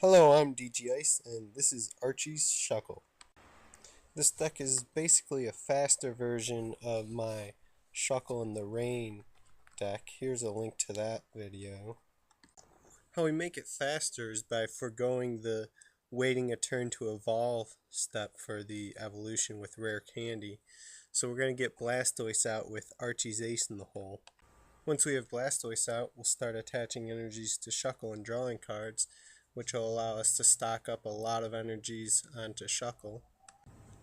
Hello, I'm DG-ex, and this is Archie's Shuckle. This deck is basically a faster version of my Shuckle in the Rain deck. Here's a link to that video. How we make it faster is by foregoing the waiting a turn to evolve step for the evolution with rare candy. So we're going to get Blastoise out with Archie's ace in the hole. Once we have Blastoise out, we'll start attaching energies to Shuckle and drawing cards, which will allow us to stock up a lot of energies onto Shuckle.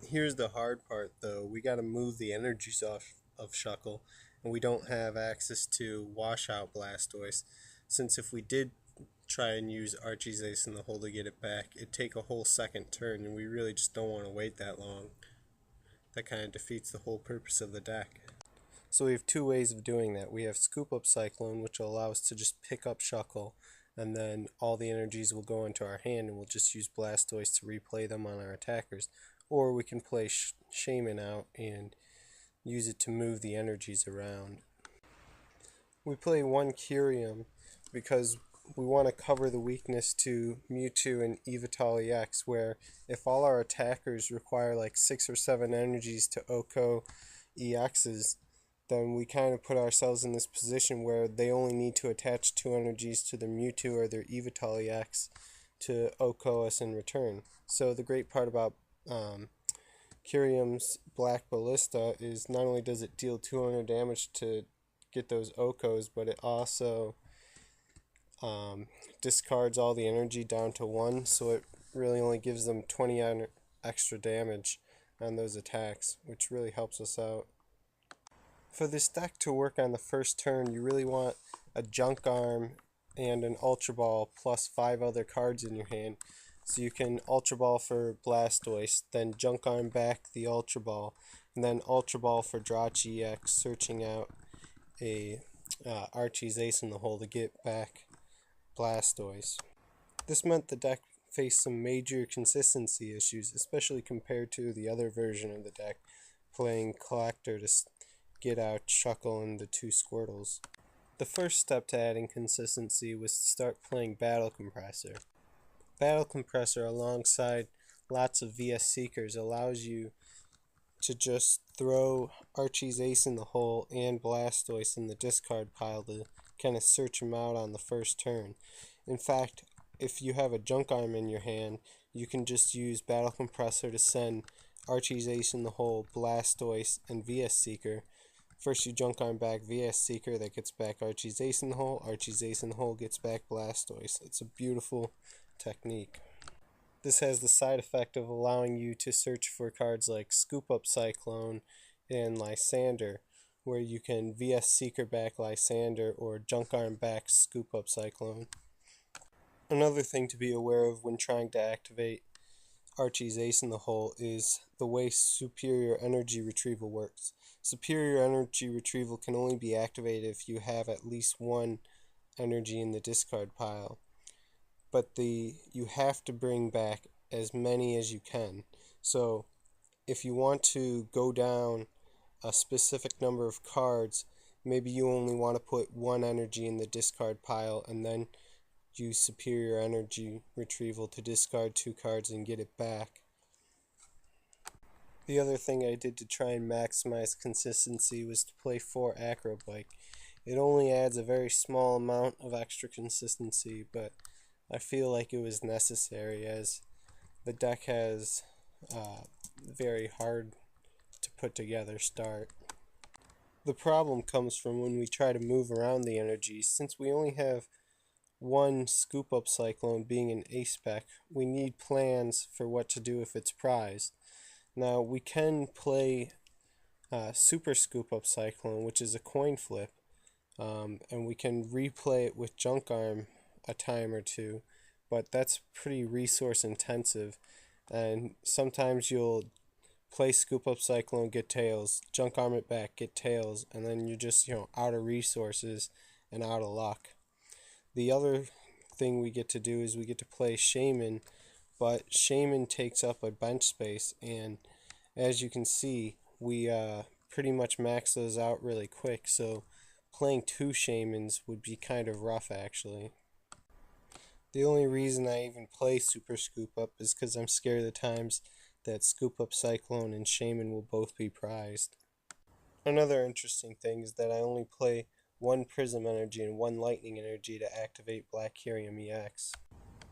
Here's the hard part though, we gotta move the energies off of Shuckle, and we don't have access to wash out Blastoise, since if we did try and use Archie's ace in the hole to get it back, it'd take a whole second turn, and we really just don't want to wait that long. That kind of defeats the whole purpose of the deck. So we have two ways of doing that. We have Scoop Up Cyclone, which will allow us to just pick up Shuckle, and then all the energies will go into our hand, and we'll just use Blastoise to replay them on our attackers. Or we can play Shaymin out and use it to move the energies around. We play one Kyurem because we want to cover the weakness to Mewtwo and Jirachi-ex, where if all our attackers require like 6 or 7 energies to OHKO EXs, then we kind of put ourselves in this position where they only need to attach 2 energies to their Mewtwo or their Jirachi-ex to OHKO us in return. So the great part about Kyurem's Black Ballista is not only does it deal 200 damage to get those OHKOs, but it also discards all the energy down to 1, so it really only gives them 20 extra damage on those attacks, which really helps us out. For this deck to work on the first turn, you really want a Junk Arm and an Ultra Ball plus 5 other cards in your hand. So you can Ultra Ball for Blastoise, then Junk Arm back the Ultra Ball, and then Ultra Ball for Jirachi-ex, searching out a Archie's ace in the hole to get back Blastoise. This meant the deck faced some major consistency issues, especially compared to the other version of the deck, playing Collector to get out Shuckle and the 2 Squirtles. The first step to adding consistency was to start playing Battle Compressor. Battle Compressor, alongside lots of VS Seekers, allows you to just throw Archie's ace in the hole and Blastoise in the discard pile to kind of search them out on the first turn. In fact, if you have a Junk Arm in your hand, you can just use Battle Compressor to send Archie's ace in the hole, Blastoise, and VS Seeker. First you Junk Arm back VS Seeker, that gets back Archie's ace in the hole. Archie's ace in the hole gets back Blastoise. It's a beautiful technique. This has the side effect of allowing you to search for cards like Scoop Up Cyclone and Lysandre, where you can VS Seeker back Lysandre or Junk Arm back Scoop Up Cyclone. Another thing to be aware of when trying to activate Archie's ace in the hole is the way Superior Energy Retrieval works. Superior Energy Retrieval can only be activated if you have at least 1 energy in the discard pile, but you have to bring back as many as you can. So if you want to go down a specific number of cards, maybe you only want to put 1 energy in the discard pile and then use Superior Energy Retrieval to discard 2 cards and get it back. The other thing I did to try and maximize consistency was to play 4 Acro Bike. It only adds a very small amount of extra consistency, but I feel like it was necessary as the deck has very hard to put together start. The problem comes from when we try to move around the energies. Since we only have 1 Scoop Up Cyclone being an ace spec, we need plans for what to do if it's prized. Now we can play Super Scoop Up Cyclone, which is a coin flip, and we can replay it with Junk Arm a time or two, but that's pretty resource intensive, and sometimes you'll play Scoop Up Cyclone, get tails, Junk Arm it back, get tails, and then you're just out of resources and out of luck. The other thing we get to do is we get to play Shaymin, but Shaymin takes up a bench space, and as you can see, we pretty much max those out really quick, so playing 2 Shaymins would be kind of rough actually. The only reason I even play Super Scoop Up is because I'm scared of the times that Scoop Up Cyclone and Shaymin will both be prized. Another interesting thing is that I only play one Prism Energy and one Lightning Energy to activate Black Kyurem-ex.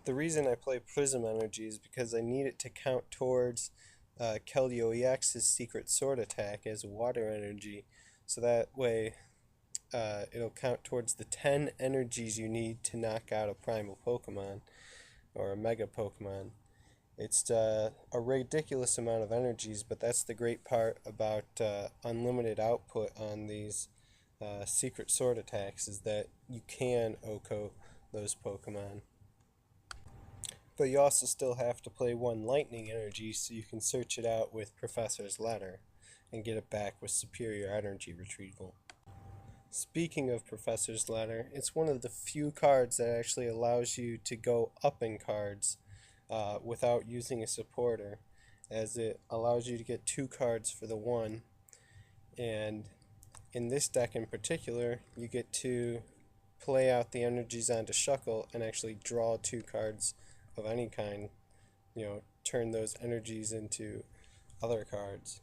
The reason I play Prism Energy is because I need it to count towards Keldeo-ex's Secret Sword attack as a Water Energy, so that way it'll count towards the 10 energies you need to knock out a Primal Pokemon or a Mega Pokemon. It's a ridiculous amount of energies, but that's the great part about unlimited output on these Secret Sword attacks, is that you can OHKO those Pokemon. But you also still have to play one Lightning Energy so you can search it out with Professor's Letter and get it back with Superior Energy Retrieval. Speaking of Professor's Letter, it's one of the few cards that actually allows you to go up in cards without using a supporter, as it allows you to get 2 cards for the 1, and in this deck in particular, you get to play out the energies onto Shuckle and actually draw 2 cards of any kind, turn those energies into other cards.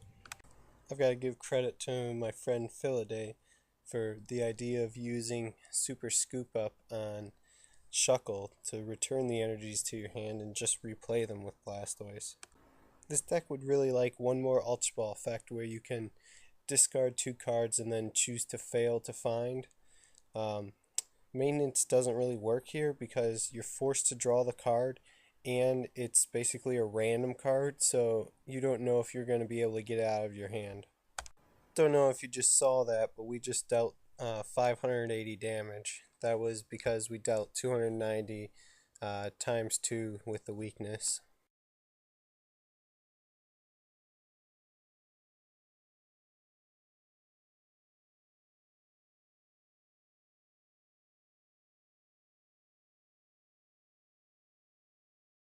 I've got to give credit to my friend Philaday for the idea of using Super Scoop Up on Shuckle to return the energies to your hand and just replay them with Blastoise. This deck would really like one more Ultra Ball effect where you can discard 2 cards and then choose to fail to find. Maintenance doesn't really work here because you're forced to draw the card and it's basically a random card, so you don't know if you're going to be able to get it out of your hand. Don't know if you just saw that, but we just dealt 580 damage. That was because we dealt 290 times 2 with the weakness.